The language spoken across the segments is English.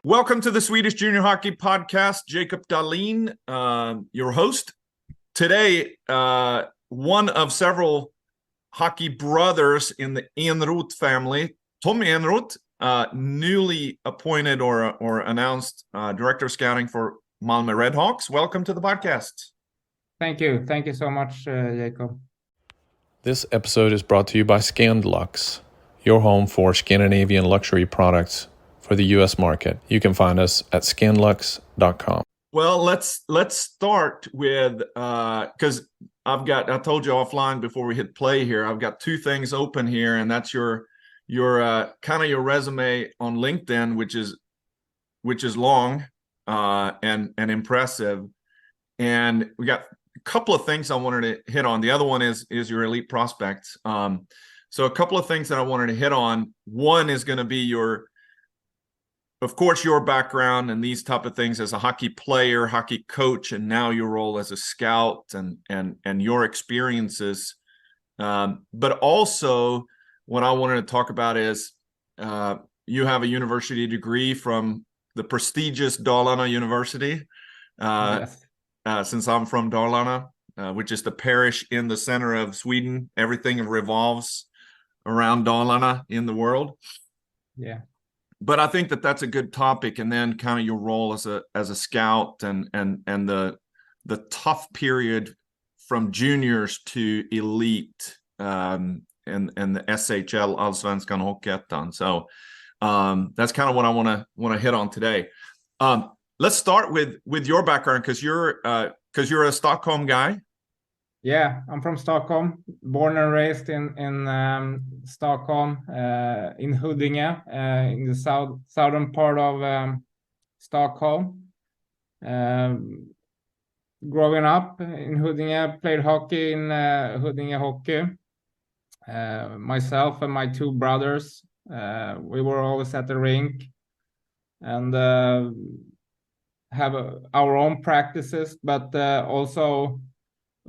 Welcome to the Swedish Junior Hockey Podcast. Jacob Dahlin, your host. Today, one of several hockey brothers in the Enroth family, Tommy Enroth, newly appointed or announced Director of Scouting for Malmo Redhawks. Welcome to the podcast. Thank you. Thank you so much, Jacob. This episode is brought to you by Scandlux, your home for Scandinavian luxury products for the U.S. market. You can find us at scandlux.com. Well, let's start with because I told you offline before we hit play here. I've got two things open here, and that's your kind of your resume on LinkedIn, which is long and impressive, and we got a couple of things I wanted to hit on. The other one is your elite prospects. So a couple of things that I wanted to hit on. One is going to be of course, your background and these type of things as a hockey player, hockey coach, and now your role as a scout and your experiences. But also what I wanted to talk about is you have a university degree from the prestigious Dalarna University. Yes. Since I'm from Dalarna, which is the parish in the center of Sweden. Everything revolves around Dalarna in the world. Yeah. But I think that's a good topic, and then kind of your role as a scout and the tough period from juniors to elite and the SHL Allsvenskan Hockeyettan. So that's kind of what I want to hit on today. Let's start with your background because you're a Stockholm guy. Yeah, I'm from Stockholm, born and raised in Stockholm, in Huddinge, in the southern part of Stockholm. Growing up in Huddinge, played hockey in Huddinge Hockey. Myself and my two brothers, we were always at the rink and have our own practices, but also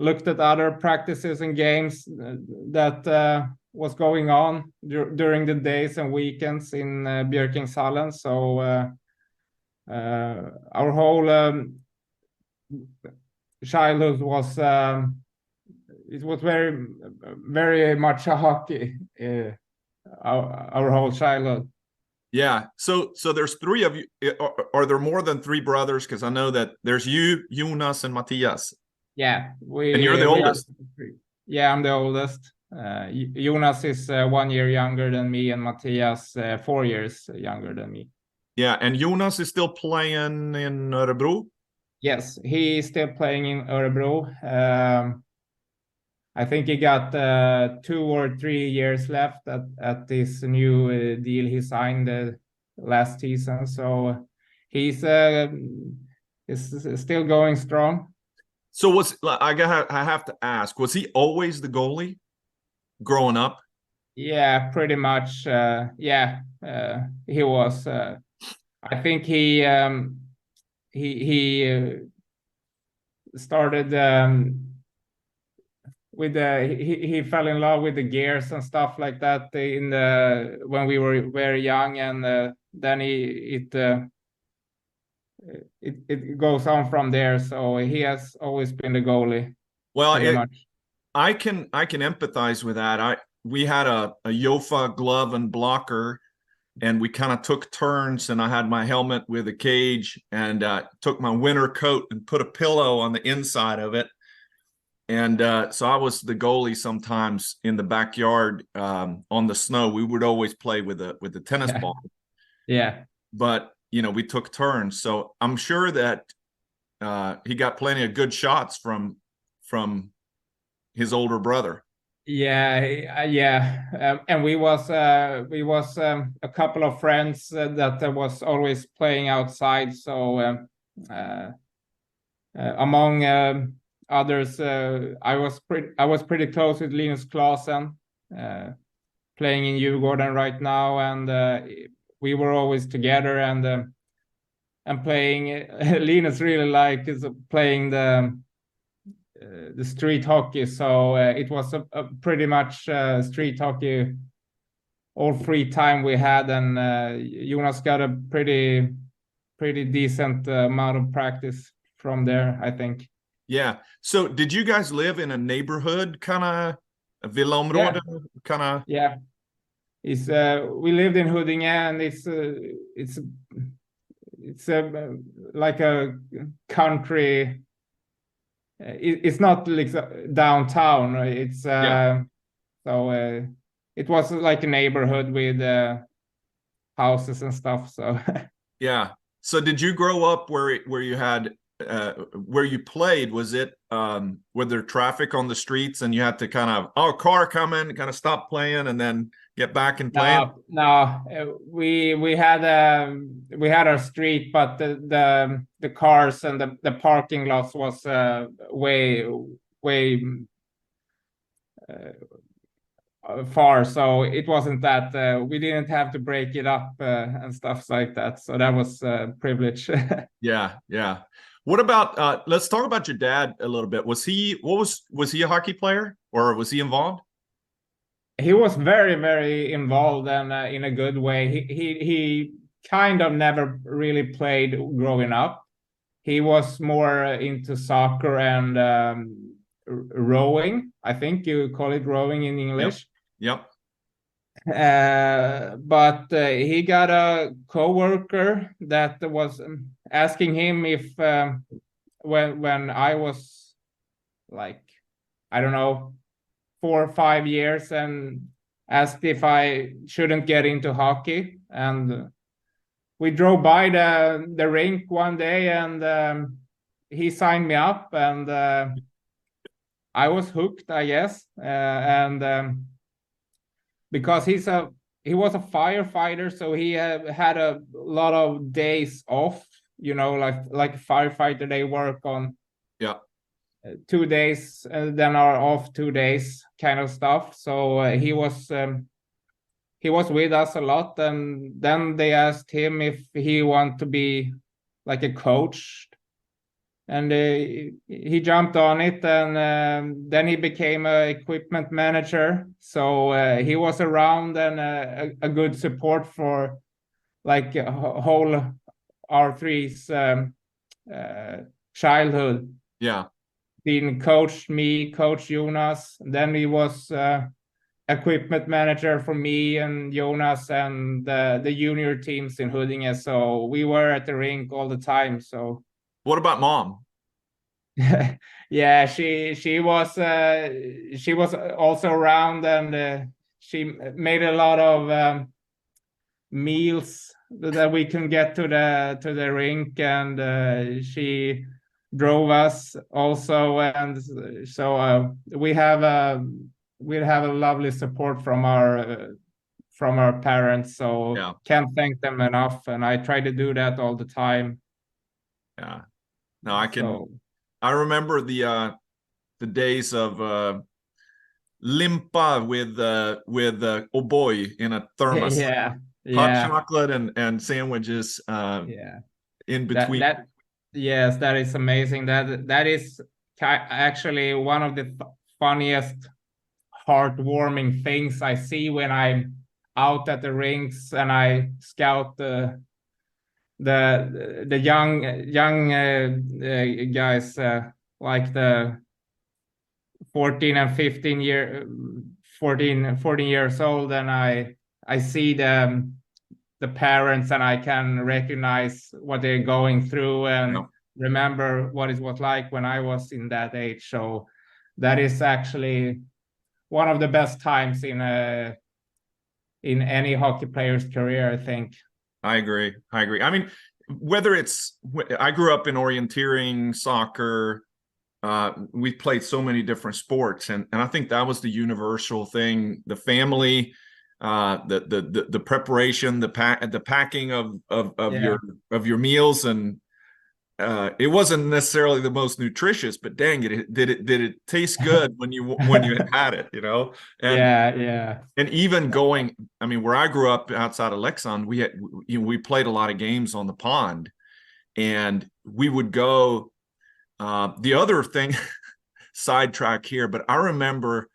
looked at other practices and games that was going on during the days and weekends in Björkingshallen. So our whole childhood was it was very, very much a hockey. Our whole childhood. Yeah. So there's three of you. Are there more than three brothers? Because I know that there's you, Jonas, and Mattias. Yeah, and you're the oldest. Yeah, I'm the oldest. Jonas is 1 year younger than me, and Mattias 4 years younger than me. Yeah, and Jonas is still playing in Örebro? Yes, he's still playing in Örebro. I think he got 2 or 3 years left at this new deal he signed last season. So he's still going strong. So I have to ask, was he always the goalie growing up? Yeah, pretty much. Yeah, he was. I think he started with he fell in love with the gears and stuff like that when we were very young, and then it goes on from there. So he has always been the goalie. Well, I can empathize with that. We had a Jofa glove and blocker, and we kind of took turns, and I had my helmet with a cage and took my winter coat and put a pillow on the inside of it. And so I was the goalie sometimes in the backyard on the snow. We would always play with the tennis ball. Yeah. But we took turns, so I'm sure that he got plenty of good shots from his older brother. Yeah. And we was a couple of friends that was always playing outside. So among others, I was pretty close with Linus Klasen, playing in Djurgården right now, and we were always together and playing. Linus really is playing the street hockey, so it was a pretty much street hockey all free time we had, and Jonas got a pretty pretty decent amount of practice from there, I think. Yeah. So did you guys live in a neighborhood, kind of a villaområde, kind of? Yeah. It's we lived in Huddinge, and it's like a country. It's not like downtown. It's so it was like a neighborhood with houses and stuff. So Yeah. So did you grow up where you had where you played? Was it were there traffic on the streets and you had to kind of car coming, kind of stop playing and then get back and playing? No, we had our street, but the cars and the parking lots was way far, so it wasn't that we didn't have to break it up and stuff like that. So that was privilege. Yeah, yeah. What about let's talk about your dad a little bit. Was he a hockey player, or was he involved? He was very, very involved, and in a good way. He kind of never really played growing up. He was more into soccer and rowing. I think you call it rowing in English. Yep. But he got a coworker that was asking him if when I was like, I don't know, 4 or 5 years, and asked if I shouldn't get into hockey. And we drove by the rink one day, and he signed me up, and I was hooked, I guess. And because he was a firefighter, so he had a lot of days off, like a firefighter, they work on 2 days and then are off 2 days kind of stuff. So he was with us a lot, and then they asked him if he wanted to be like a coach, and he jumped on it, and then he became a equipment manager. So he was around, and a good support for like whole R3's childhood. Yeah. Been coached me, Coach Jonas. Then he was equipment manager for me and Jonas and the junior teams in Huddinge. So we were at the rink all the time. So what about mom? Yeah, she was also around, and she made a lot of meals that we can get to the rink, and she drove us also, and so we have a lovely support from our parents. So can't thank them enough, and I try to do that all the time. Yeah, no, I remember the days of limpa with O'boy in a thermos. Yeah. Hot chocolate and sandwiches in between. Yes, that is amazing. That is actually one of the funniest, heartwarming things I see when I'm out at the rinks and I scout the young guys, like the 14 years old, and I see the parents, and I can recognize what they're going through and remember what it was like when I was in that age. So that is actually one of the best times in any hockey player's career, I think. I agree. I mean, I grew up in orienteering, soccer. We played so many different sports, and I think that was the universal thing: the family, the preparation, the packing of your meals, and it wasn't necessarily the most nutritious, but dang it, did it taste good when you had it, And and even going, I mean, where I grew up outside of Leksand, we played a lot of games on the pond, and we would go. The other thing, sidetrack here, but I remember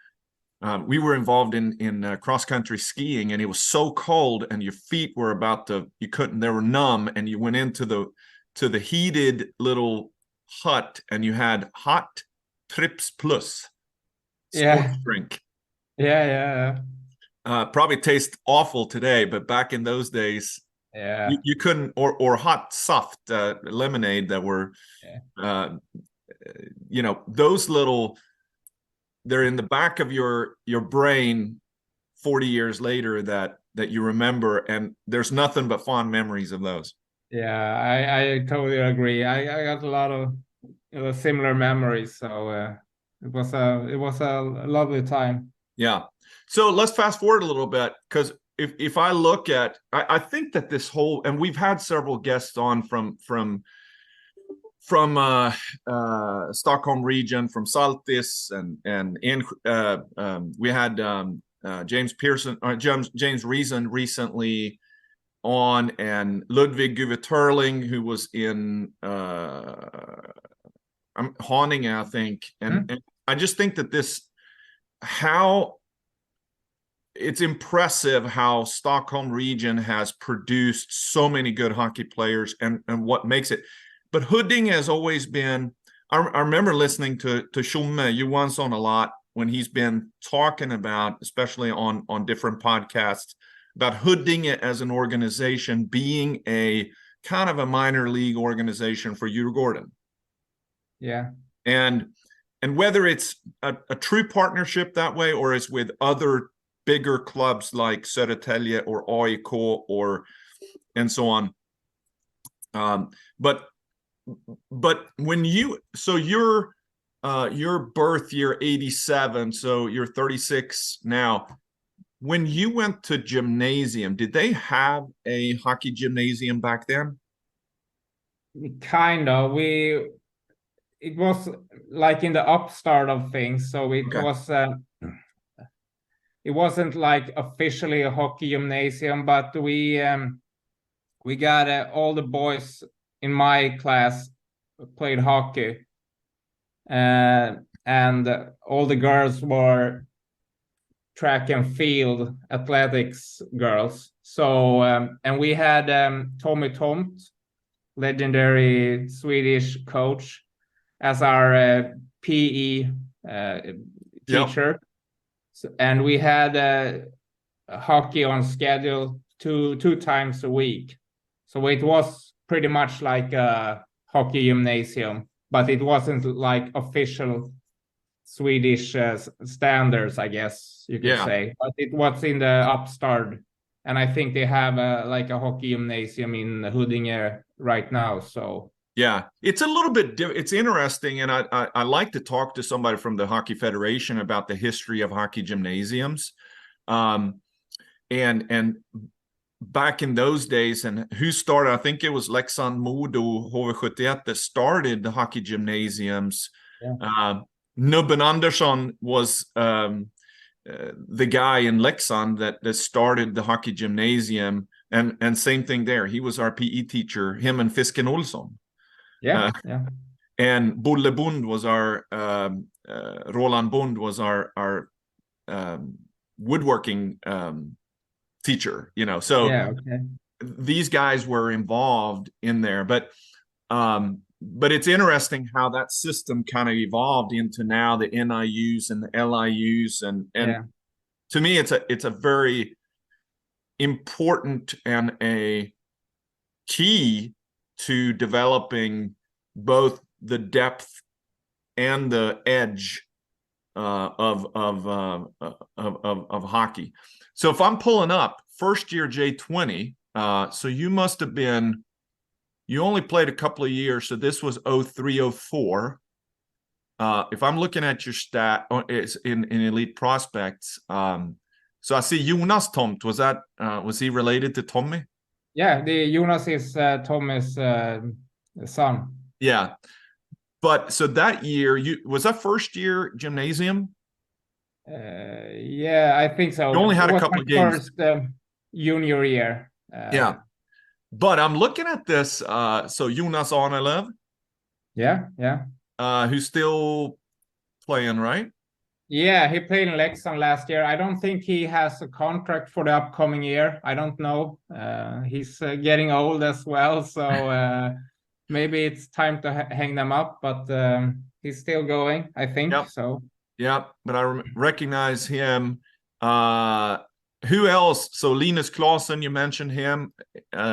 we were involved in cross country skiing, and it was so cold, and your feet were they were numb, and you went into the heated little hut, and you had hot Trips Plus sports drink. Yeah. Probably tastes awful today, but back in those days, you couldn't, or hot soft lemonade that were, those little. They're in the back of your brain 40 years later that you remember, and there's nothing but fond memories of those. Yeah, I totally agree. I got a lot of similar memories, so it was a lovely time. Yeah. So let's fast forward a little bit, because if I look at, I think that this whole, and we've had several guests on from Stockholm region, from Saltis, and we had James Reason recently on, and Ludwig Guveterling, who was in Haninge, I think, and I just think that it's impressive how Stockholm region has produced so many good hockey players, and what makes it. But Huddinge has always been, I remember listening to Tjomme Johansson a lot when he's been talking about, especially on different podcasts, about Huddinge as an organization being a kind of a minor league organization for Djurgården. Yeah. And whether it's a true partnership that way, or it's with other bigger clubs like Södertälje or AIK and so on. But when your birth year 87, so you're 36 now. When you went to gymnasium, did they have a hockey gymnasium back then? Kind of. It was like in the upstart of things, so it was. It wasn't like officially a hockey gymnasium, but we got all the boys in my class played hockey, and all the girls were track and field athletics girls. So and we had Tommy Tomt, legendary Swedish coach, as our PE teacher. Yep. So, and we had hockey on schedule two times a week. So it was pretty much like a hockey gymnasium, but it wasn't like official Swedish standards, I guess you could say. But it was in the upstart, and I think they have like a hockey gymnasium in Huddinge right now. So yeah, it's a little bit it's interesting, and I like to talk to somebody from the Hockey Federation about the history of hockey gymnasiums, and back in those days, and who started? I think it was Leksand Modo HV71 that started the hockey gymnasiums. Yeah. Nubben Andersson was the guy in Leksand that started the hockey gymnasium, and same thing there. He was our PE teacher. Him and Fisken Olsson. Yeah. And Bolle Bund was our Roland Bund was our woodworking teacher. So these guys were involved in there, but it's interesting how that system kind of evolved into now the NIUs and the LIUs, and to me it's a very important and a key to developing both the depth and the edge of hockey. So if I'm pulling up first year J20, so you must have been, you only played a couple of years, so this was 03-04. If I'm looking at your stat, it's in Elite Prospects. So I see Jonas Tomt. Was he related to Tommy? Yeah, the Jonas is Tommy's son. Yeah, but so that year, was that first year gymnasium? Yeah, I think so. You only had a couple of games. First junior year. Yeah, but I'm looking at this. So Jonas Arnelev. Yeah. Who's still playing, right? Yeah, he played in Leksand last year. I don't think he has a contract for the upcoming year. I don't know. He's getting old as well, so maybe it's time to hang them up. But he's still going, I think. Yep. So. Yeah, but I recognize him. Who else? So Linus Clausen, you mentioned him.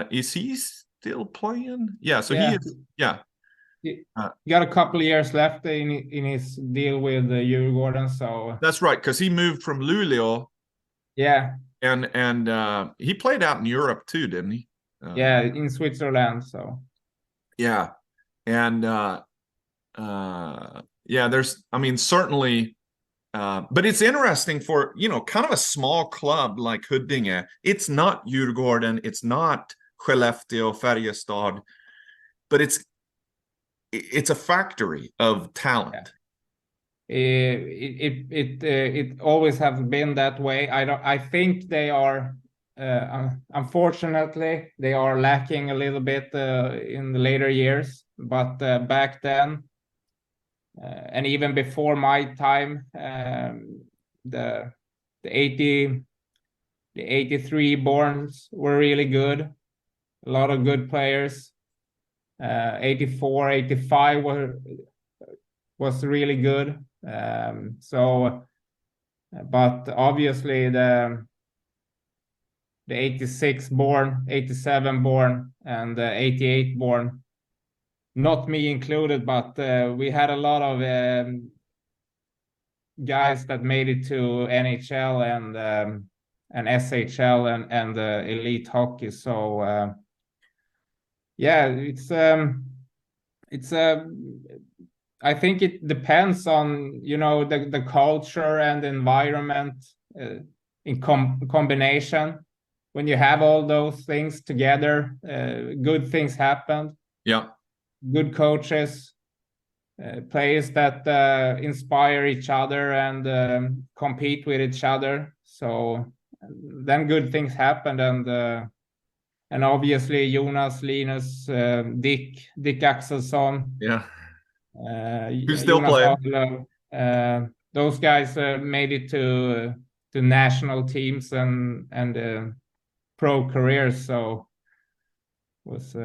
Is he still playing? Yeah, so he is. Yeah. He got a couple of years left in his deal with Djurgården, so That's right, because he moved from Luleå. Yeah. And he played out in Europe too, didn't he? Yeah, in Switzerland. So yeah, and yeah, there's, I mean, certainly, but it's interesting for, you know, kind of a small club like Huddinge. It's not Djurgården, it's not Skellefteå, Färjestad, but it's a factory of talent. It always has been that way. I think they are unfortunately they are lacking a little bit in the later years, but back then and even before my time, the 83 borns were really good. A lot of good players. 84, 85 was really good. So, but obviously the 86 born, 87 born, and 88 born, not me included, but we had a lot of guys that made it to NHL and SHL and elite hockey. So yeah, it's I think it depends on, you know, the culture and the environment in combination. When you have all those things together, good things happen. Yeah. Good coaches, players that inspire each other and compete with each other. So then good things happen, and obviously Jonas, Linus, Dick Axelsson. Yeah. Who's still playing? Those guys made it to national teams and pro careers. So was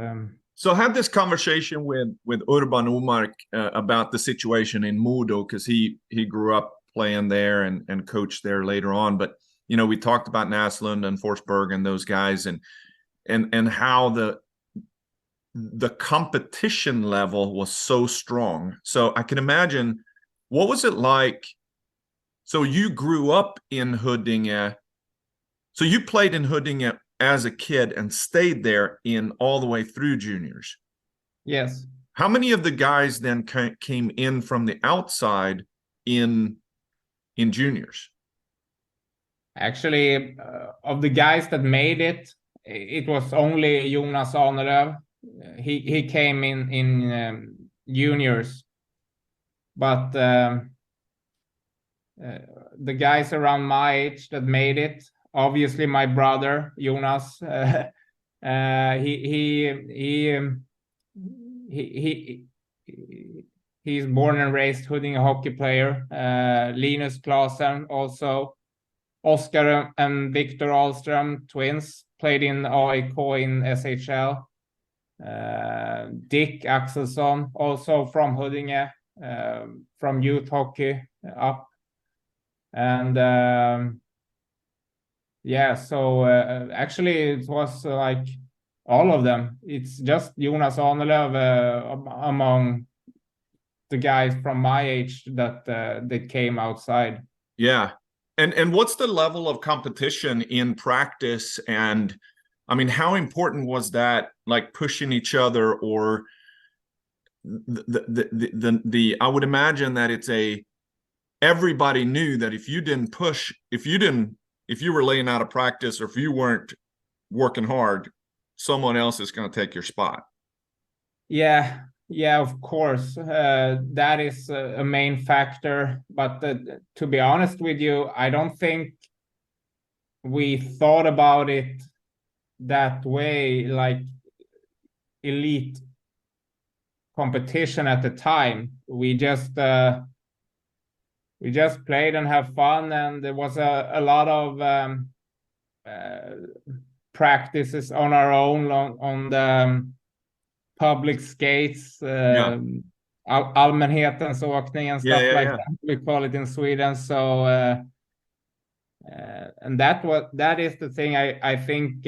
So I had this conversation with Urban Omark about the situation in Modo, because he grew up playing there and coached there later on. But you know, we talked about Naslund and Forsberg and those guys, and how the competition level was so strong. So I can imagine, what was it like? So you grew up in Huddinge. So you played in Huddinge as a kid and stayed there in all the way through juniors. Yes. How many of the guys then came in from the outside in juniors? Actually, of the guys that made it, it was only Jonas Aneröv. He came in juniors, but the guys around my age that made it, obviously my brother Jonas, he's born and raised Huddinge hockey player. Linus Clausen also. Oskar and Victor Ahlström, twins, played in AIK in SHL. Dick Axelsson, also from Huddinge, from youth hockey up. And yeah, so actually it was like all of them. It's just Jonas Anerlöv among the guys from my age that came outside. Yeah. And what's the level of competition in practice? And I mean, how important was that, like pushing each other, or the I would imagine that everybody knew that if you didn't push, if you were laying out a practice, or if you weren't working hard, someone else is going to take your spot. Yeah, of course. That is a main factor. But to be honest with you, I don't think we thought about it that way, like elite competition at the time. We just we just played and have fun, and there was a lot of practices on our own on the public skates, allmänhetens åkning and stuff like that. We call it in Sweden. So and that is the thing I think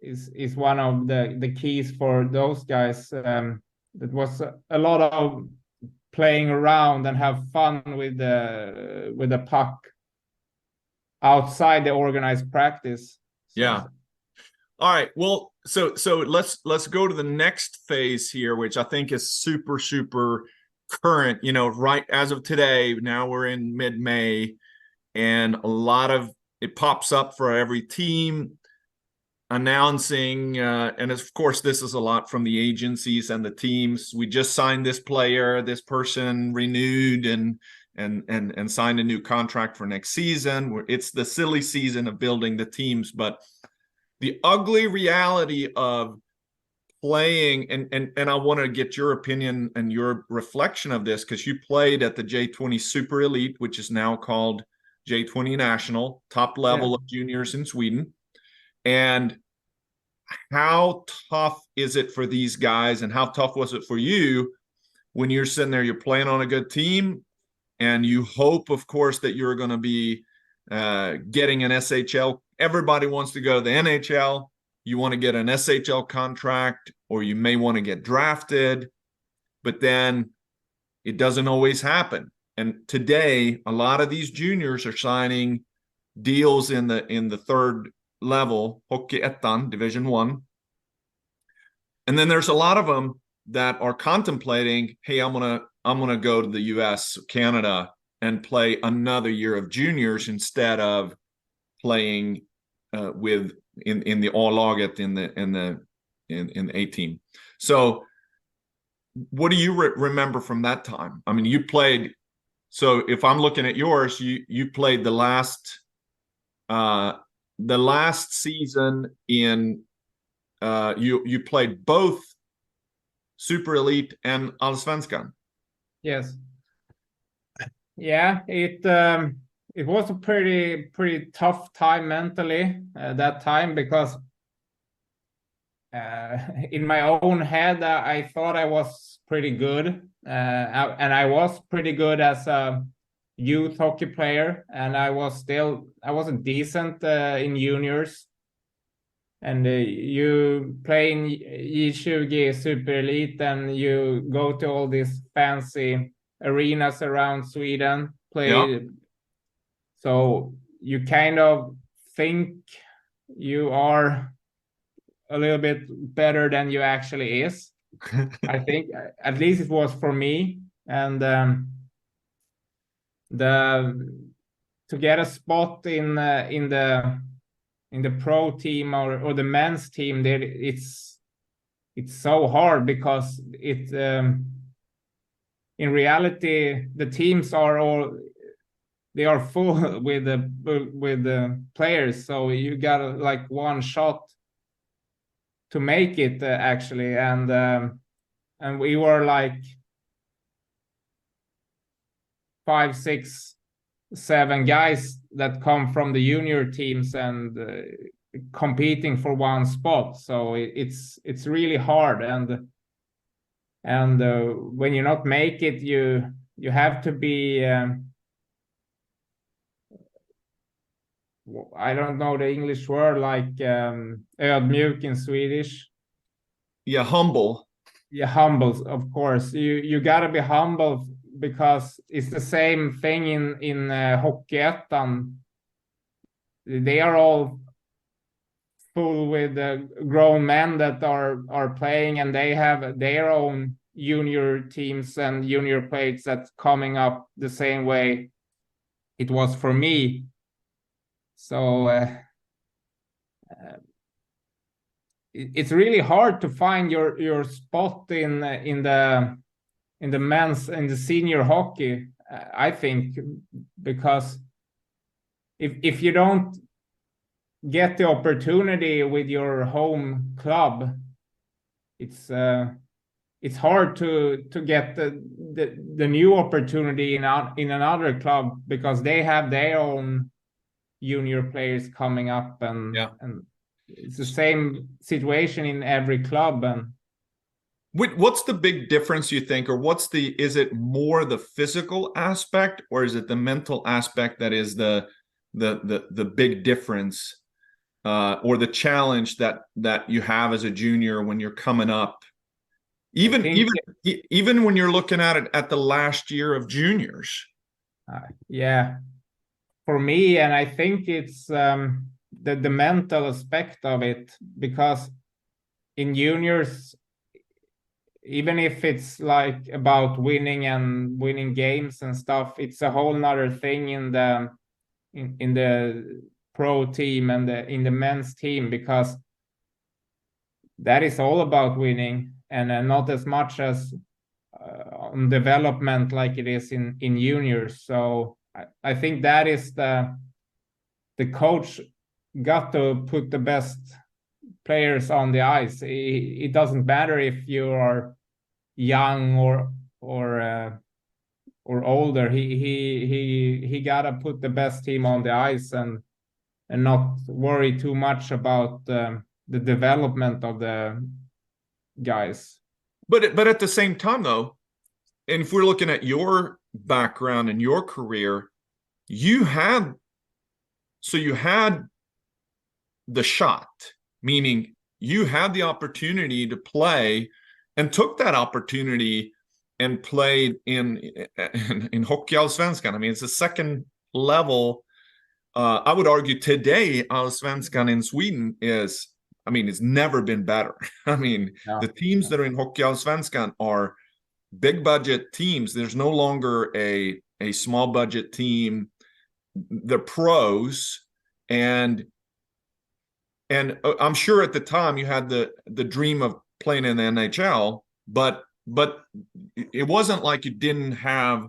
is one of the keys for those guys. It was a lot of playing around and have fun with the puck outside the organized practice. So, yeah. All right. Well, so let's go to the next phase here, which I think is super, super current, you know, right as of today. Now we're in mid-May, and a lot of it pops up for every team announcing, and of course, this is a lot from the agencies and the teams. We just signed this player, this person renewed and signed a new contract for next season. It's the silly season of building the teams, but the ugly reality of playing, and I want to get your opinion and your reflection of this, because you played at the J20 Super Elite, which is now called J20 National, top level of juniors in Sweden. And how tough is it for these guys, and how tough was it for you when you're sitting there, you're playing on a good team, and you hope, of course, that you're going to be getting an SHL. Everybody wants to go to the NHL. You want to get an SHL contract, or you may want to get drafted, but then it doesn't always happen. And today, a lot of these juniors are signing deals in the third level, Hockey Ettan, Division 1. And then there's a lot of them that are contemplating, hey, I'm gonna go to the US, Canada, and play another year of juniors instead of playing with in the A-laget in the A team. So what do you remember from that time? I mean, you played. So if I'm looking at yours, you played the last season in. You played both Super Elite and Allsvenskan. Yes. Yeah, it was a pretty tough time mentally that time, because in my own head I thought I was pretty good, and I was pretty good as a youth hockey player, and I was decent in juniors. And you play in J20 Super Elite, and you go to all these fancy arenas around Sweden, play. So you kind of think you are a little bit better than you actually is. I think, at least it was for me. And to get a spot in the pro team or the men's team, there it's so hard, because it in reality the teams are full with the players, so you got like one shot to make it actually, and we were like 5, 6, 7 guys that come from the junior teams and competing for one spot. So it's really hard, and when you not make it, you have to be I don't know the English word, like ödmjuk in Swedish. Yeah, humble. Yeah, humble, of course. You gotta be humble, because it's the same thing in Hockey Ettan. They are all full with grown men that are playing, and they have their own junior teams and junior players that's coming up the same way it was for me. So it's really hard to find your spot in the men's, in the senior hockey, I think, because if you don't get the opportunity with your home club, it's it's hard to get the new opportunity in another club, because they have their own junior players coming up, and it's the same situation in every club. And what's the big difference, you think, or is it more the physical aspect, or is it the mental aspect that is the big difference, or the challenge that you have as a junior when you're coming up, even when you're looking at it at the last year of juniors? For me, and I think it's the mental aspect of it, because in juniors, even if it's like about winning games and stuff, it's a whole nother thing in the pro team and in the men's team, because that is all about winning, and not as much as on development like it is in juniors. So I think that is the coach got to put the best players on the ice. It doesn't matter if you are young or older. He gotta put the best team on the ice, and not worry too much about the development of the guys. But at the same time, though, and if we're looking at your background and your career, you had the shot, meaning you had the opportunity to play, and took that opportunity and played in Hockeyallsvenskan. I mean, it's the second level. I would argue today, Allsvenskan in Sweden it's never been better. I mean, the teams that are in Hockeyallsvenskan are big budget teams. There's no longer a small budget team. They're pros, and I'm sure at the time you had the dream of playing in the NHL, but it wasn't like you didn't have,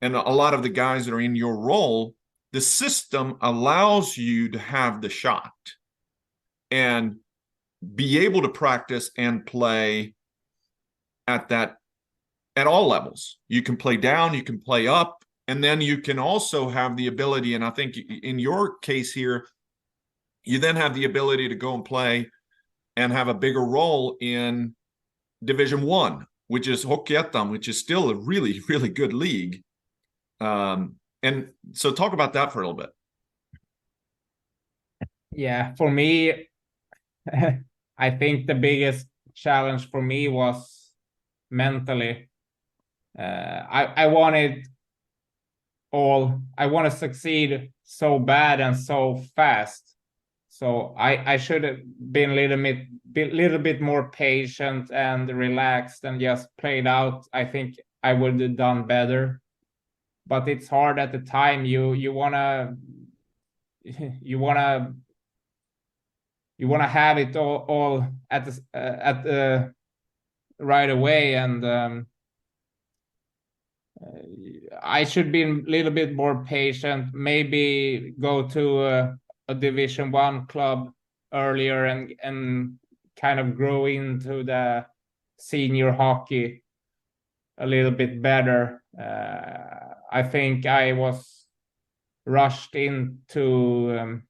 and a lot of the guys that are in your role, the system allows you to have the shot and be able to practice and play at all levels. You can play down, you can play up, and then you can also have the ability, and I think in your case here, you then have the ability to go and play and have a bigger role in Division 1, which is Hockeyettan, which is still a really, really good league. And so talk about that for a little bit. Yeah, for me, I think the biggest challenge for me was mentally. I want to succeed so bad and so fast. So I should have been a little bit more patient and relaxed and just played out. I think I would have done better, but it's hard at the time. You wanna have it all at the right away, and I should be a little bit more patient. Maybe go to a Division 1 club earlier and kind of grow into the senior hockey a little bit better. I think I was rushed into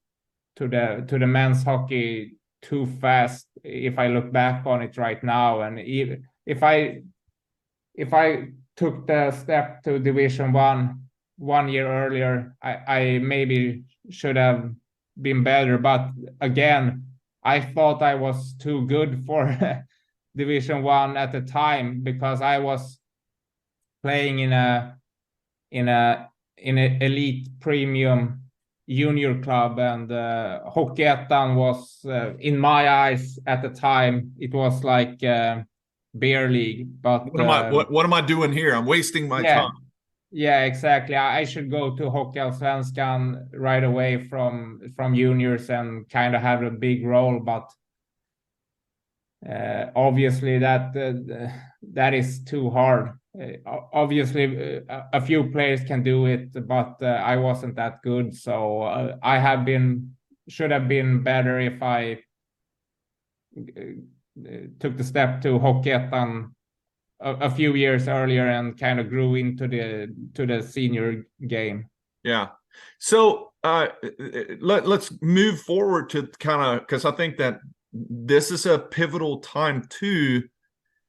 the men's hockey too fast, if I look back on it right now. And even if I took the step to Division 1 year earlier, I maybe should have been better. But again, I thought I was too good for Division 1 at the time, because I was playing in a elite premium junior club, and Hockeyettan was, in my eyes at the time, it was like beer league. But what am I doing here? I'm wasting my time. Yeah, exactly. I should go to Hockeyallsvenskan right away from juniors and kind of have a big role. But obviously that is too hard. Obviously, a few players can do it, but I wasn't that good. So should have been better if I took the step to Hockeyettan a few years earlier and kind of grew into the senior game. Yeah. So let's move forward to kind of, because I think that this is a pivotal time too,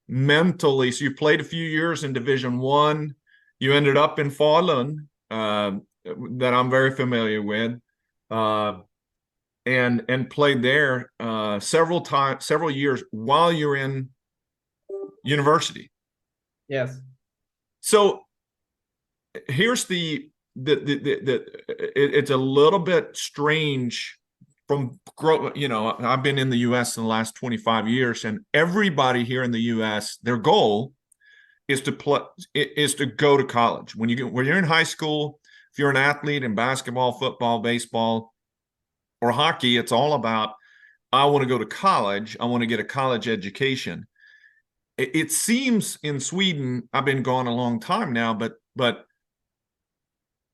mentally. So you played a few years in Division 1. You ended up in Falun, that I'm very familiar with, and played there several years while you're in university. Yes. So here's it's a little bit strange I've been in the US in the last 25 years, and everybody here in the US, their goal is to go to college. When you're in high school, if you're an athlete in basketball, football, baseball, or hockey, it's all about, I want to go to college. I want to get a college education. It seems in Sweden, I've been gone a long time now, but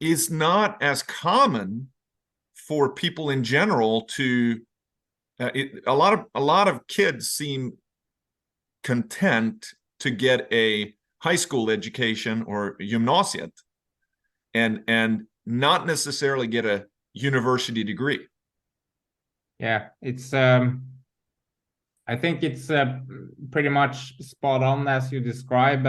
it's not as common for people in general to. A lot of kids seem content to get a high school education or gymnasiet, and not necessarily get a university degree. Yeah, it's I think it's pretty much spot on as you describe.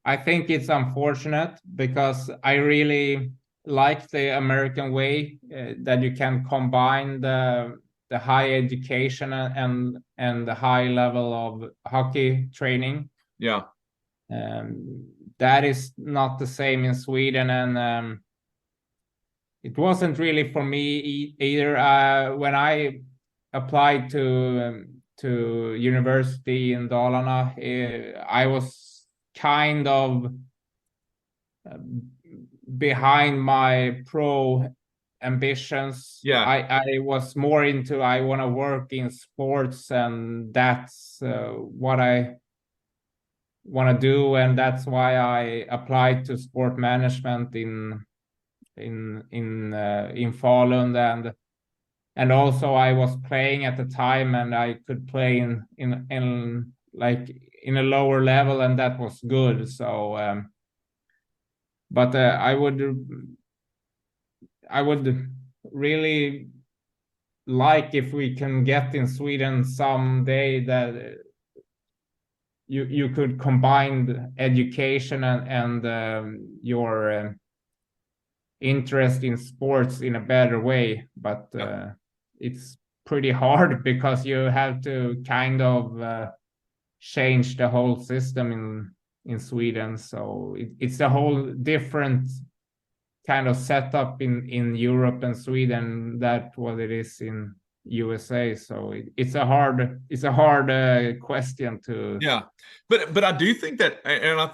I think it's unfortunate because I really like the American way that you can combine the high education and the high level of hockey training. Yeah. That is not the same in Sweden, and it wasn't really for me either. When I applied to university in Dalarna, I was kind of behind my pro ambitions. Yeah. I was more into, I want to work in sports, and that's what I want to do, and that's why I applied to sport management in Falun, and also I was playing at the time, and I could play in like in a lower level, and that was good. So but I would really like if we can get in Sweden someday that you could combine the education and your interest in sports in a better way, but it's pretty hard because you have to kind of change the whole system in Sweden. So it's a whole different kind of setup in Europe and Sweden that what it is in USA. So it's a hard question to. Yeah, but I do think that, and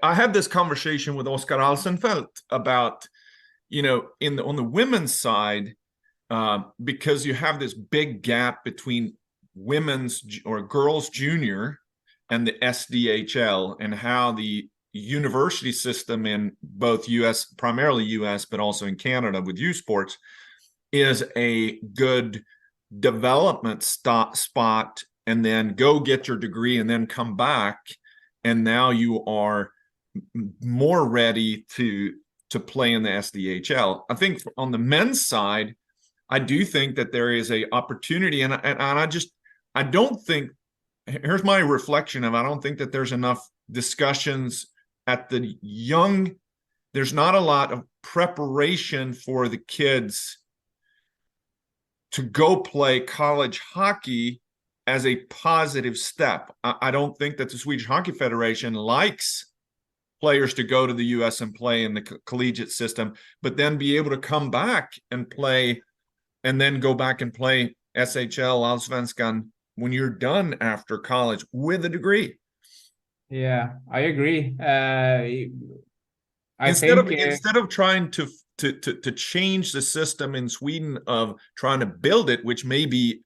I had this conversation with Oscar Alsenfelt about, on the women's side, because you have this big gap between women's or girls junior and the SDHL, and how the university system in both US, primarily US, but also in Canada with U Sports, is a good development spot, and then go get your degree and then come back, and now you are more ready to play in the SDHL. I think on the men's side, I do think that there is a opportunity, and I don't think, here's my reflection of, I don't think that there's enough discussions at the young. There's not a lot of preparation for the kids to go play college hockey as a positive step. I don't think that the Swedish Hockey Federation likes players to go to the US and play in the collegiate system, but then be able to come back and play, and then go back and play SHL, Allsvenskan, when you're done after college with a degree. Yeah, I agree. Instead of trying to change the system in Sweden, of trying to build it, which may be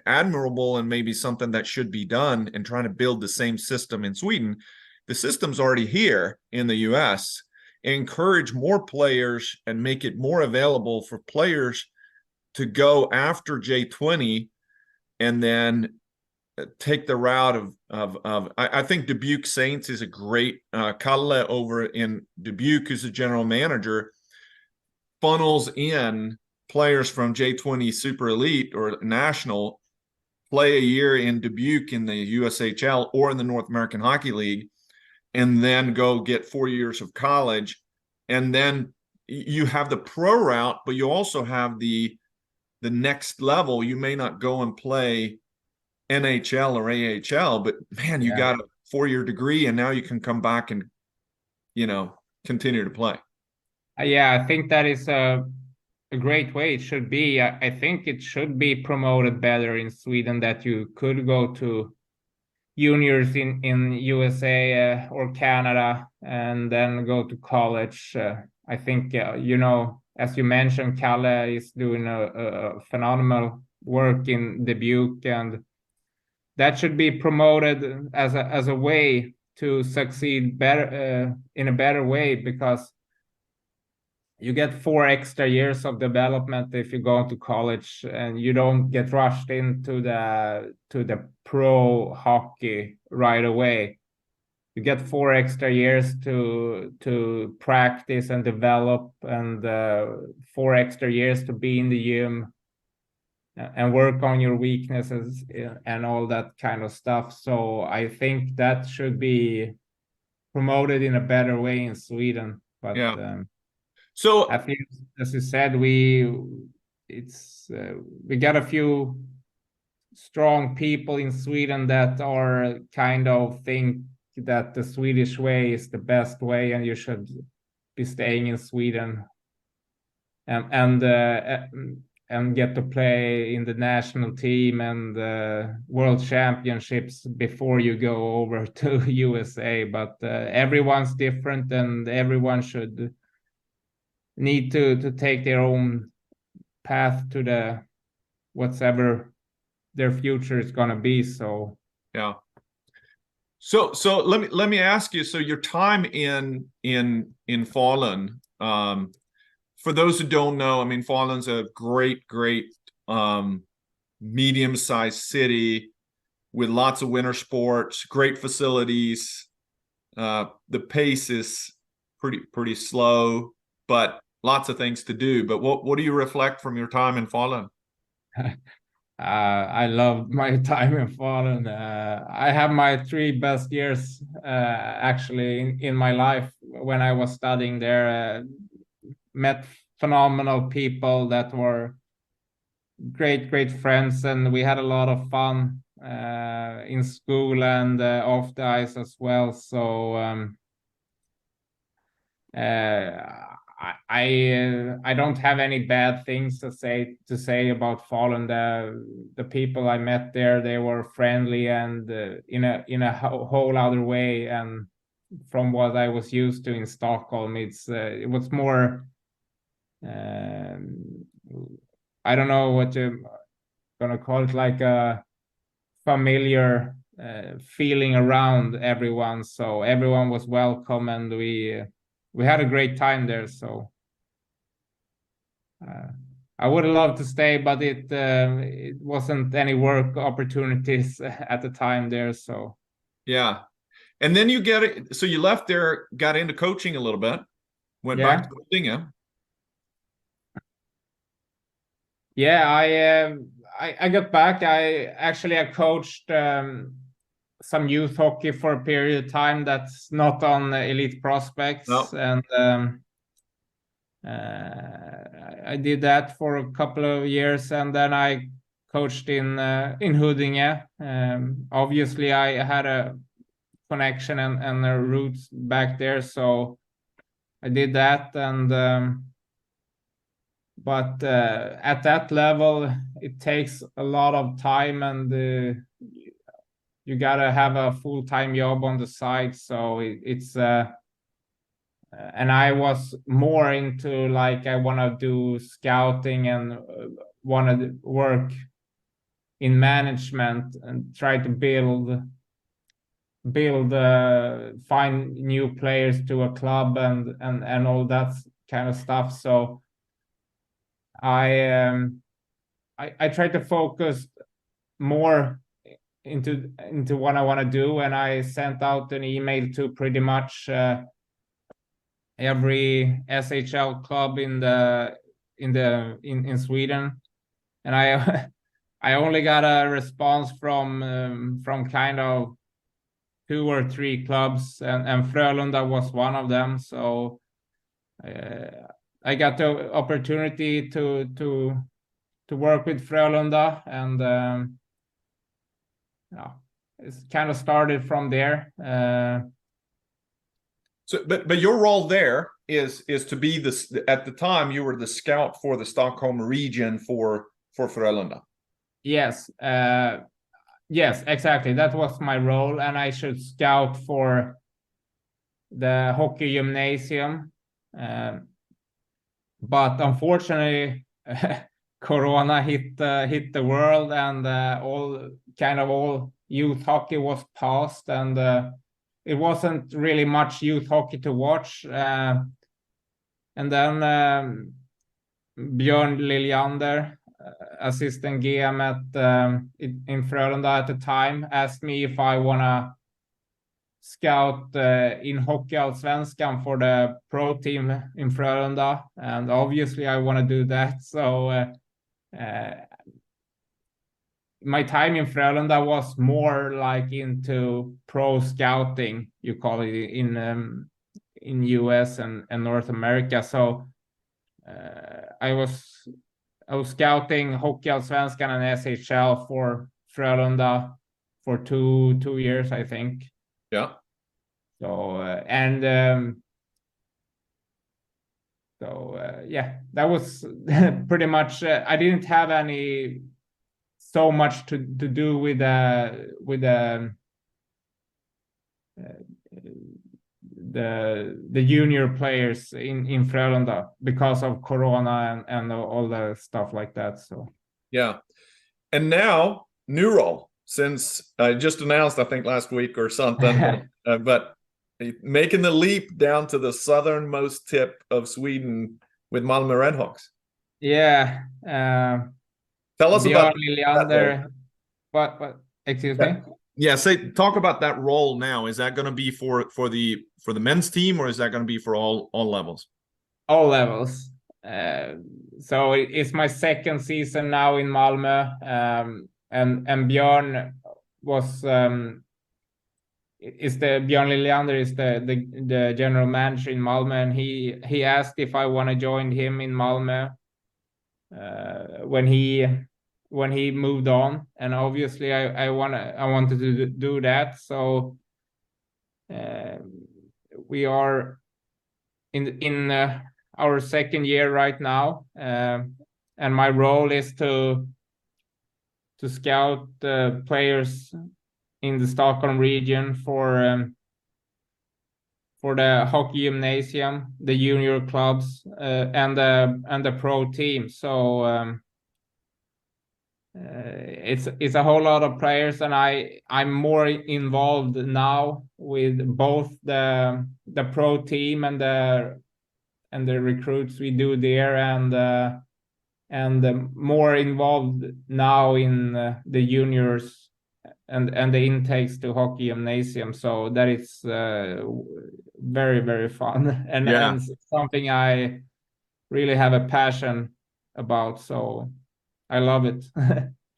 admirable and maybe something that should be done, and trying to build the same system in Sweden, the system's already here in the US. Encourage more players and make it more available for players to go after J20, and then take the route of I think Dubuque Saints is a great Kalle over in Dubuque, who's the general manager, funnels in players from J20 Super Elite or National, play a year in Dubuque in the USHL or in the North American Hockey League, and then go get 4 years of college. And then you have the pro route, but you also have the next level. You may not go and play NHL or AHL, but man, you got a 4-year degree, and now you can come back and, continue to play. Yeah, I think that is a great way it should be. I think it should be promoted better in Sweden, that you could go to juniors in USA or Canada and then go to college. I think, as you mentioned, Kalle is doing a phenomenal work in Dubuque, and that should be promoted as a way to succeed better in a better way, because you get 4 extra years of development if you go to college, and you don't get rushed into the pro hockey right away. You get 4 extra years to practice and develop, and 4 extra years to be in the gym and work on your weaknesses and all that kind of stuff. So I think that should be promoted in a better way in Sweden. But so I think, as you said, we got a few strong people in Sweden that are kind of think that the Swedish way is the best way, and you should be staying in Sweden and get to play in the national team and world championships before you go over to USA. But everyone's different, and everyone should need to take their own path to the whatever their future is going to be. So so let me ask you, so your time in Falun, for those who don't know, I mean, Falun's a great medium-sized city with lots of winter sports, great facilities. The pace is pretty slow, but lots of things to do. But what do you reflect from your time in Falun? I loved my time in Falun. I have my 3 best years actually in my life when I was studying there. Met phenomenal people that were great friends, and we had a lot of fun in school and off the ice as well. So I don't have any bad things to say about Falun. The people I met there, they were friendly and in a whole other way, and from what I was used to in Stockholm, it was more. I don't know what you're gonna call it, like a familiar feeling around everyone. So everyone was welcome, and we had a great time there. So I would love to stay, but it wasn't any work opportunities at the time there. So and then you get it. So you left there, got into coaching a little bit, went back to Huddinge. I got back. I coached some youth hockey for a period of time that's not on elite prospects. No. And I did that for a couple of years, and then I coached in Huddinge. Obviously, I had a connection and roots back there, so I did that. And but at that level, it takes a lot of time, and you gotta have a full-time job on the side. So it's and I was more into, like, I want to do scouting and want to work in management and try to build find new players to a club and all that kind of stuff. So I try to focus more into what I want to do, and I sent out an email to pretty much every SHL club in Sweden, and I I only got a response from kind of 2 or 3 clubs, and Frölunda was one of them. So I got the opportunity to work with Frölunda, and yeah, it's kind of started from there. So, but your role there is to be at the time you were the scout for the Stockholm region for Frölunda. Yes, yes, exactly. That was my role, and I should scout for the hockey gymnasium. But unfortunately, Corona hit the world, and all youth hockey was paused, and it wasn't really much youth hockey to watch. And then Björn Liljander, assistant GM in Frölunda at the time, asked me if I wanna scout in Hockey Allsvenskan for the pro team in Frölunda, and obviously I want to do that. So my time in Frölunda was more like into pro scouting, you call it in US and North America. So I was scouting Hockey Allsvenskan and SHL for Frölunda for two years, I think. Yeah. So yeah, that was pretty much. I didn't have so much to do with the junior players in Frölunda because of Corona and all the stuff like that. So yeah, and now new role, since I just announced, I think last week or something, but making the leap down to the southernmost tip of Sweden with Malmo Redhawks. Yeah. Tell us about Liljander. What? Excuse me. Yeah, talk about that role now. Is that going to be for the men's team, or is that going to be for all levels? All levels. So it's my second season now in Malmo, and Björn was Björn Liljander is the general manager in Malmo, and he asked if I want to join him in Malmo when he moved on, and obviously I wanted to do that. So we are in our second year right now, and my role is to scout players in the Stockholm region for the hockey gymnasium, the junior clubs, and the pro team. So it's a whole lot of players, and I'm more involved now with both the pro team and the recruits we do there, and more involved now in the juniors and the intakes to hockey gymnasium. So that is very, very fun, and something I really have a passion about. So I love it.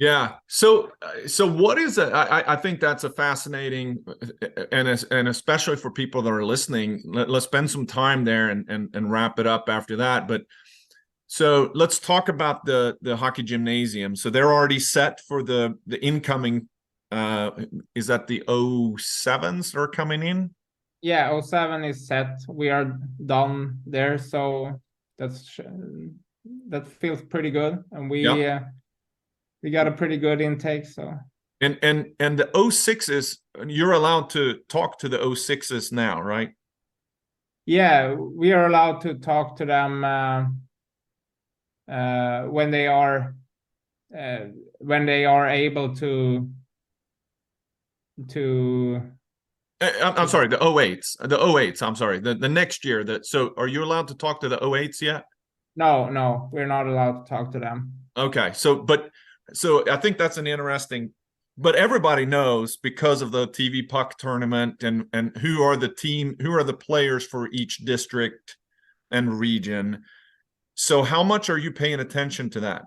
Yeah. So what is it? I think that's a fascinating, and especially for people that are listening, let's spend some time there and wrap it up after that. But so let's talk about the hockey gymnasium. So they're already set for the incoming. Is that the 07s that are coming in? Yeah, 07 is set. We are done there, so that feels pretty good, and we got a pretty good intake. So and the 06s, you're allowed to talk to the 06s now, right? Yeah, we are allowed to talk to them when they are able to. I'm sorry, the 08s. The 08s, I'm sorry. The next year. So are you allowed to talk to the 08s yet? No, we're not allowed to talk to them. Okay. So I think that's an interesting but everybody knows because of the TV puck tournament and who are the players for each district and region. So how much are you paying attention to that?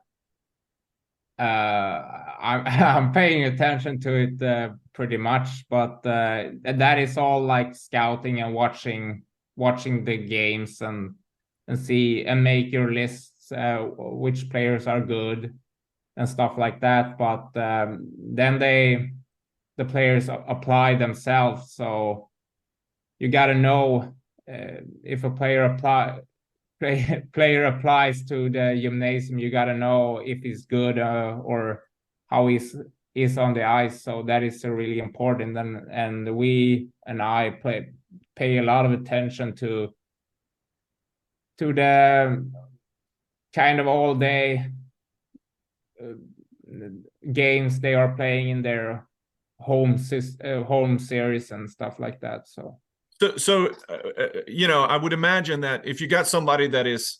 I'm paying attention to it pretty much, but that is all like scouting and watching the games and see and make your lists, which players are good and stuff like that. But then the players apply themselves, so you got to know if a player applies to the gymnasium, you got to know if he's good or how he's on the ice. So that is really important, and I pay a lot of attention to the kind of all day games they are playing in their home series and stuff like that. So I would imagine that if you got somebody that is,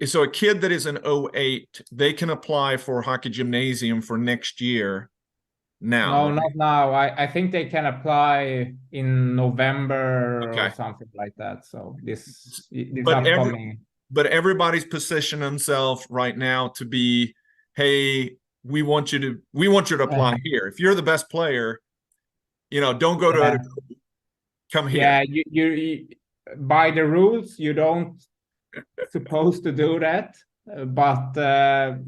so a kid that is an 08, they can apply for hockey gymnasium for next year now. No, right? not now. I think they can apply in November Okay. or something like that. So this But upcoming. But everybody's positioned themselves right now to be, hey, we want you to apply here. If you're the best player, don't go to come here. Yeah, you by the rules you don't supposed to do that, but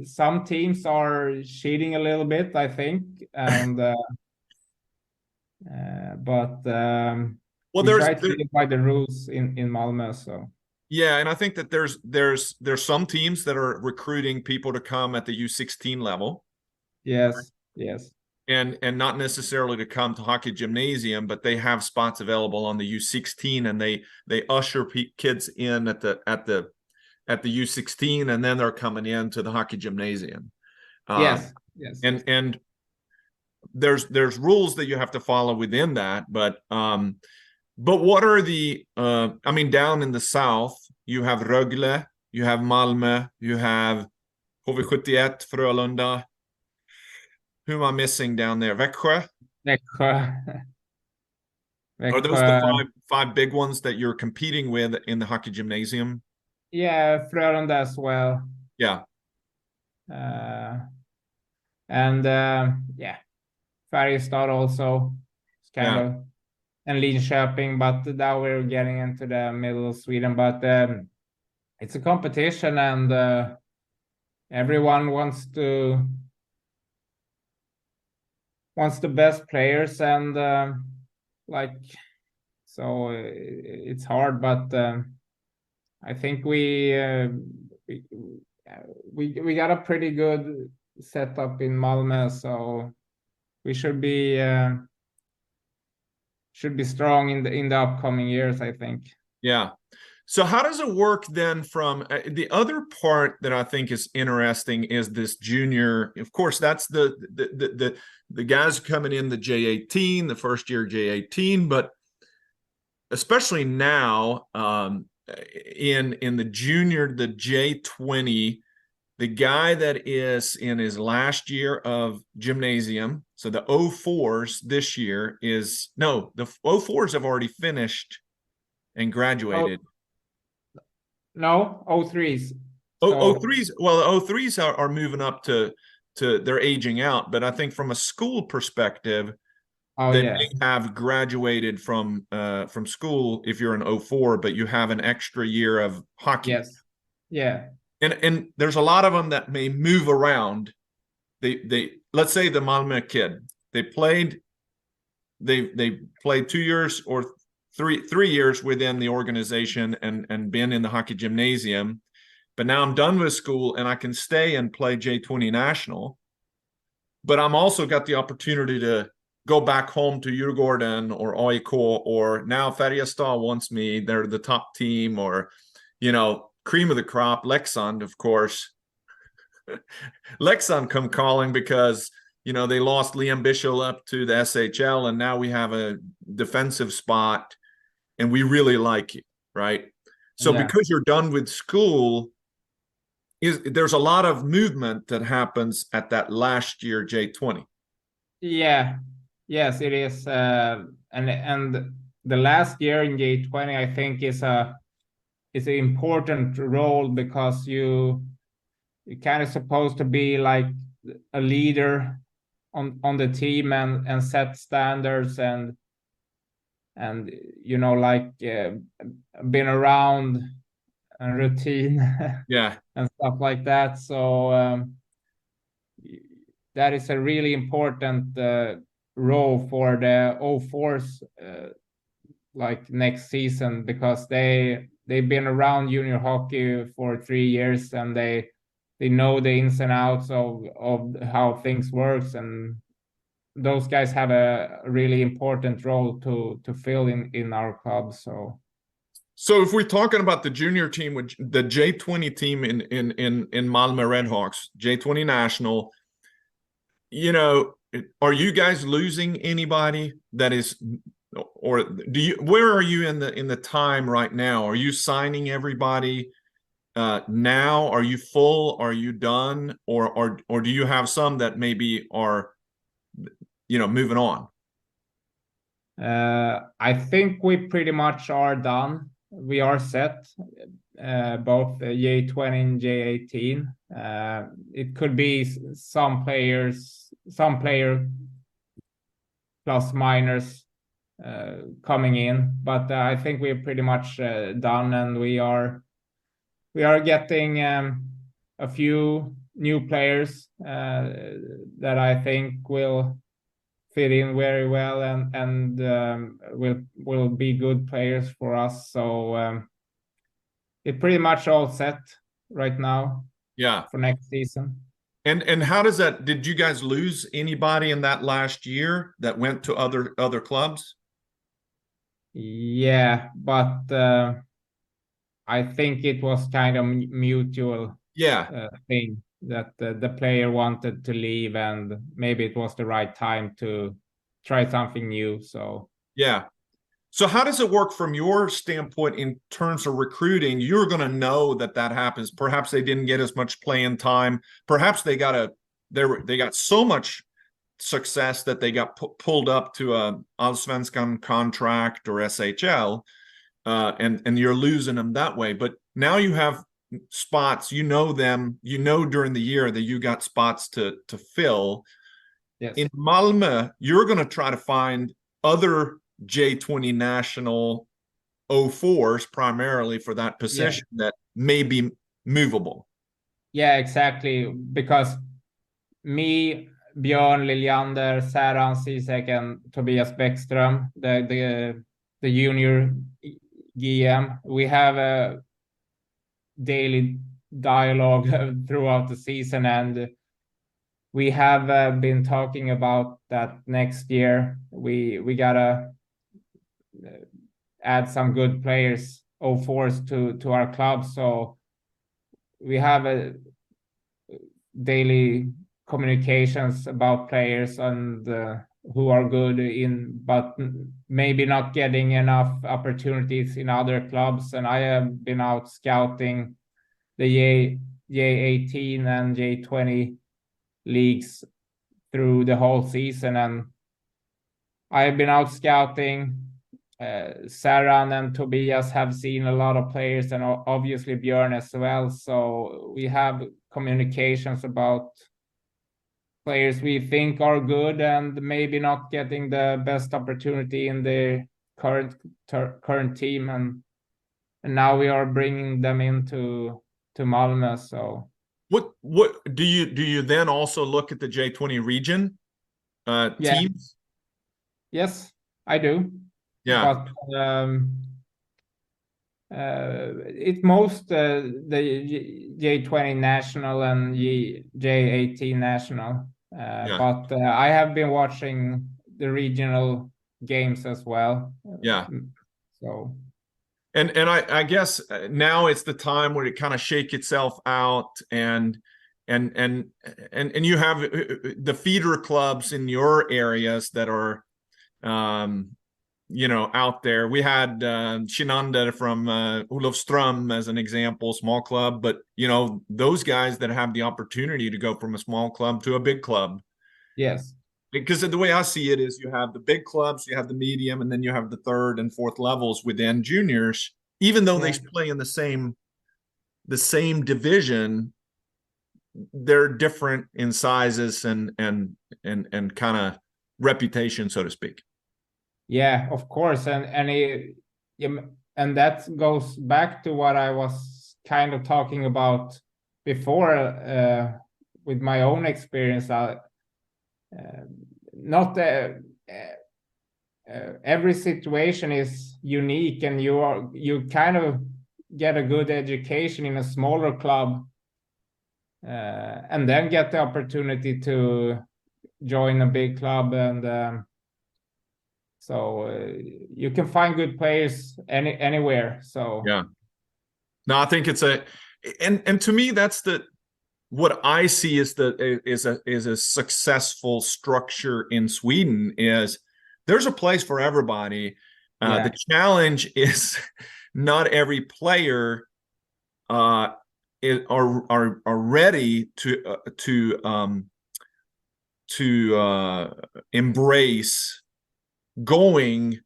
some teams are cheating a little bit, I think, and but Well, we try to live by the rules in Malmo. So yeah, and I think that there's some teams that are recruiting people to come at the U16 level. Yes. And not necessarily to come to hockey gymnasium, but they have spots available on the U16, and they usher kids in at the U16, and then they're coming into the hockey gymnasium. Yes. And there's rules that you have to follow within that, but what are the down in the south, you have Rögle, you have Malmö, you have HV71, Frölunda. Who am I missing down there? Växjö? Are those the five big ones that you're competing with in the hockey gymnasium? Yeah, Frölunda as well. Yeah. And Färjestad also. It's kind of, and Linköping, but now we're getting into the middle of Sweden. But it's a competition, and everyone wants the best players, and so it's hard, but I think we got a pretty good setup in Malmö, so we should be strong in the upcoming years, I think. Yeah. So how does it work then from the other part that I think is interesting is this junior, of course, that's the guys coming in the J18, the first year J18, but especially now in the junior, the J20, the guy that is in his last year of gymnasium, so the 04s this year the 04s have already finished and graduated. No, 03s. So, 03s, well, the 03s are moving up to they're aging out, but I think from a school perspective, they may have graduated from school if you're an 04, but you have an extra year of hockey. Yes. Yeah. And there's a lot of them that may move around. They let's say the Malmö kid, they played 2 years or three years within the organization and been in the hockey gymnasium, but now I'm done with school and I can stay and play J20 national, but I'm also got the opportunity to go back home to Djurgården or AIK, or now Färjestad wants me, they're the top team, or cream of the crop, Leksand, of course. Leksand come calling because they lost Liam Bischel up to the SHL, and now we have a defensive spot and we really like you, right? So because you're done with school, there's a lot of movement that happens at that last year J20. Yeah, yes, it is. And the last year in J20, I think is an important role because you kind of supposed to be like a leader on the team and set standards and like been around and routine Yeah. and stuff like that. So that is a really important role for the 04s like next season, because they've been around junior hockey for 3 years, and they know the ins and outs of how things works, and those guys have a really important role to fill in our club. So if we're talking about the junior team, with the J20 team in Malmo Redhawks, J20 national, are you guys losing anybody that is, or where are you in the time right now? Are you signing everybody now? Are you full? Are you done? Or do you have some that maybe are, moving on? I think we pretty much are done. We are set, both J20 and J18. It could be some player plus minors coming in, but I think we're pretty much done, and we are getting a few new players that I think will fit in very well and will be good players for us. So it's pretty much all set right now. Yeah. For next season. And how does that? Did you guys lose anybody in that last year that went to other clubs? Yeah, but I think it was kind of mutual. Yeah. Thing that the player wanted to leave, and maybe it was the right time to try something new. So yeah. So how does it work from your standpoint in terms of recruiting? You're going to know that happens. Perhaps they didn't get as much playing time. Perhaps they got so much success that they got pulled up to a Allsvenskan contract or SHL, and you're losing them that way. But now you have spots, them, during the year that you got spots to fill. yes. In Malmo, you're going to try to find other J20 national 04s primarily for that position that may be movable. Yeah, exactly. Because me, Björn Liljander, Saran Zizek, and Tobias Bäckström, the junior GM, we have a daily dialogue throughout the season, and we have been talking about that next year. We gotta add some good players, 04s, to our club. So we have a daily communications about players and who are good in, but maybe not getting enough opportunities in other clubs. And I have been out scouting the J18 and J20 leagues through the whole season, and I've been out scouting. Saran and Tobias have seen a lot of players, and obviously Björn as well. So we have communications about players we think are good and maybe not getting the best opportunity in the current team, and now we are bringing them into Malmo. So what do you then also look at the J20 region teams? Yes, I do. Yeah. But it's most the J20 national and J18 national. But I have been watching the regional games as well. Yeah. So. And I guess now it's the time where it kind of shake itself out, and you have the feeder clubs in your areas that are out there. We had Shinanda from Olofström as an example, small club, but those guys that have the opportunity to go from a small club to a big club. Yes. because the way I see it is you have the big clubs, you have the medium, and then you have the third and fourth levels within juniors. Even though they play in the same division, they're different in sizes and kind of reputation, so to speak. Yeah, of course, and that goes back to what I was kind of talking about before with my own experience. Not every situation is unique, and you kind of get a good education in a smaller club, and then get the opportunity to join a big club, and so you can find good players anywhere. So yeah, no, I think it's and to me that's what I see is a successful structure in Sweden is there's a place for everybody. The challenge is not every player are ready to embrace going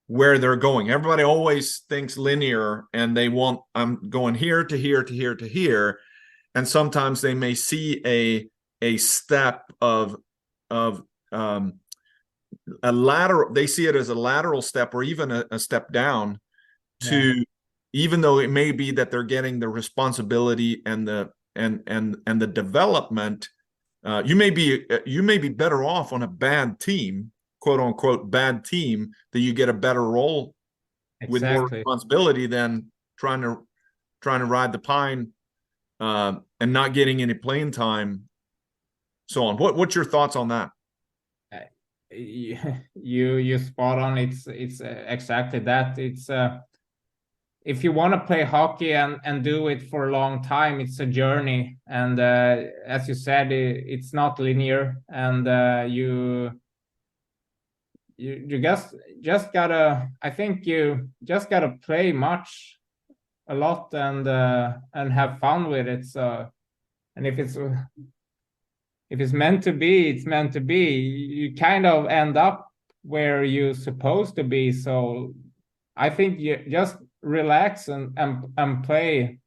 where they're going. Everybody always thinks linear, and they want I'm going here to here to here to here, and sometimes they may see a step of a lateral. They see it as a lateral step or even a step down to, even though it may be that they're getting the responsibility and the development. You may be better off on a bad team, quote unquote bad team, that you get a better role with more responsibility than trying to ride the pine and not getting any playing time, so on. What's your thoughts on that? You spot on. It's exactly that. It's if you want to play hockey and do it for a long time, it's a journey, and as you said, it's not linear, and you just gotta, I think you just gotta play a lot and have fun with it. So, and if it's meant to be, it's meant to be. You kind of end up where you're supposed to be. So I think you just relax and play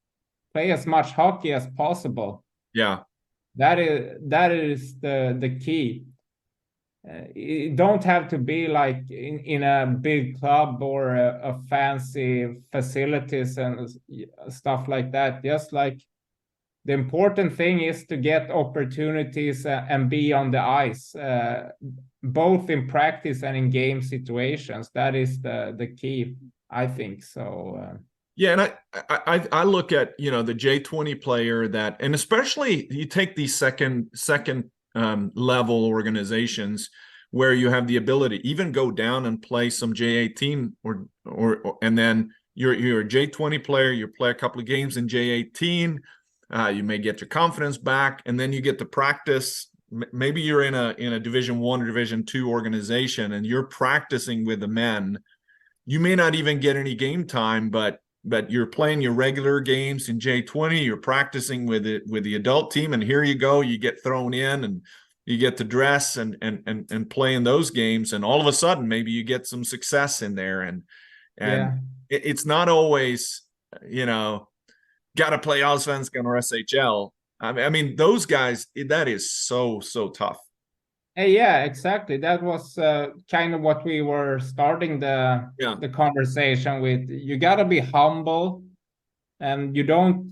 as much hockey as possible. Yeah, that is the key. It don't have to be like in a big club or a fancy facilities and stuff like that. Just like the important thing is to get opportunities and be on the ice, both in practice and in game situations. That is the key, I think. So yeah, and I look at the J20 player that, and especially you take these second level organizations where you have the ability even go down and play some J18 or and then you're a J20 player, you play a couple of games in J18, you may get your confidence back, and then you get to practice. Maybe you're in a Division 1 or Division 2 organization and you're practicing with the men. You may not even get any game time, but you're playing your regular games in J20, you're practicing with the adult team, and here you go, you get thrown in and you get to dress and play in those games, and all of a sudden maybe you get some success in there, and it's not always got to play Allsvenskan or SHL. I mean those guys, that is so tough. Yeah, exactly. That was kind of what we were starting the conversation with. You got to be humble, and you don't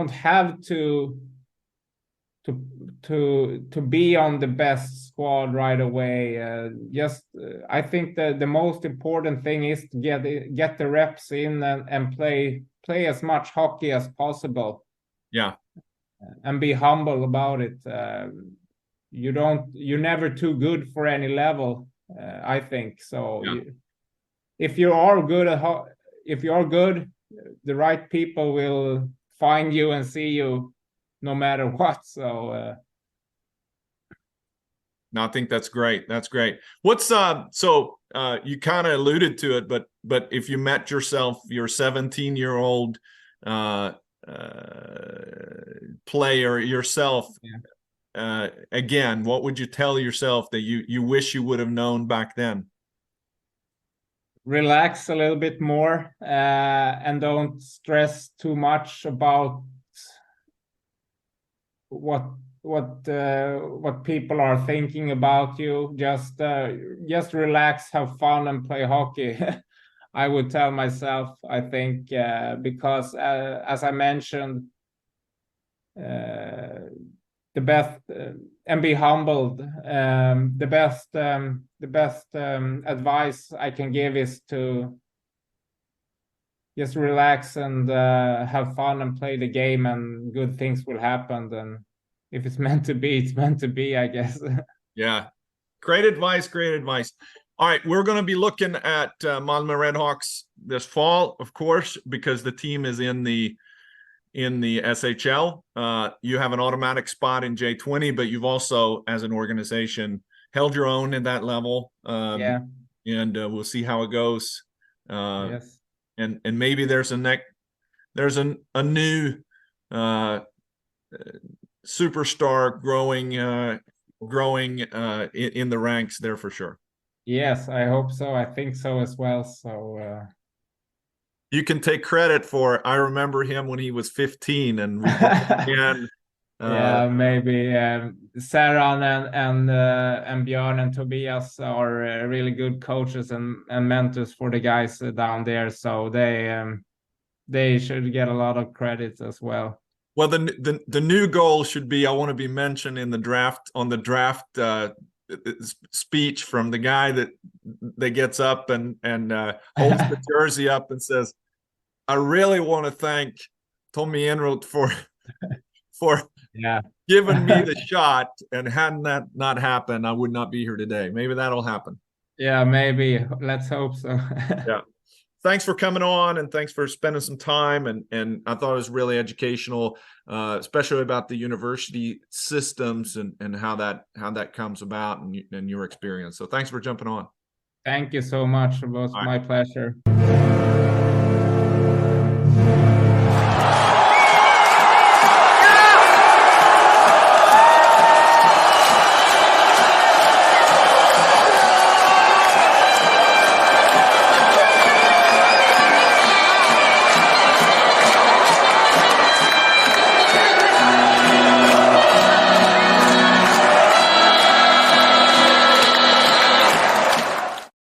have to be on the best squad right away. I think that the most important thing is to get the reps in and play as much hockey as possible. Yeah. And be humble about it. You're never too good for any level, I think. So if you are good the right people will find you and see you no matter what. So no, I think that's great. That's great. What's so you kind of alluded to it, but if you met your 17-year-old player yourself, again, what would you tell yourself that you wish you would have known back then? Relax a little bit more, and don't stress too much about what people are thinking about you. Just relax, have fun, and play hockey. I would tell myself, I think, because as I mentioned, the best, and be humbled. The best advice I can give is to just relax and have fun and play the game, and good things will happen. And if it's meant to be, it's meant to be, I guess. Yeah, great advice. Great advice. All right, we're going to be looking at Malmo Redhawks this fall, of course, because the team is in the SHL. You have an automatic spot in J20, but you've also, as an organization, held your own at that level. Yeah. And we'll see how it goes. Yes. And maybe there's a new superstar growing in the ranks there for sure. Yes, I hope so. I think so as well. So you can take credit for. I remember him when he was 15, and we began. Yeah, maybe Saran and Björn and Tobias are really good coaches and mentors for the guys down there. So they should get a lot of credits as well. Well, the new goal should be, I want to be mentioned in the draft, on the draft speech from the guy that gets up and holds the jersey up and says, "I really want to thank Tommy Enroth for giving me the shot, and hadn't that not happened, I would not be here today." Maybe that'll happen. Yeah, maybe. Let's hope so. Yeah. Thanks for coming on, and thanks for spending some time. And I thought it was really educational, especially about the university systems and how that comes about, and your experience. So thanks for jumping on. Thank you so much. It was my pleasure.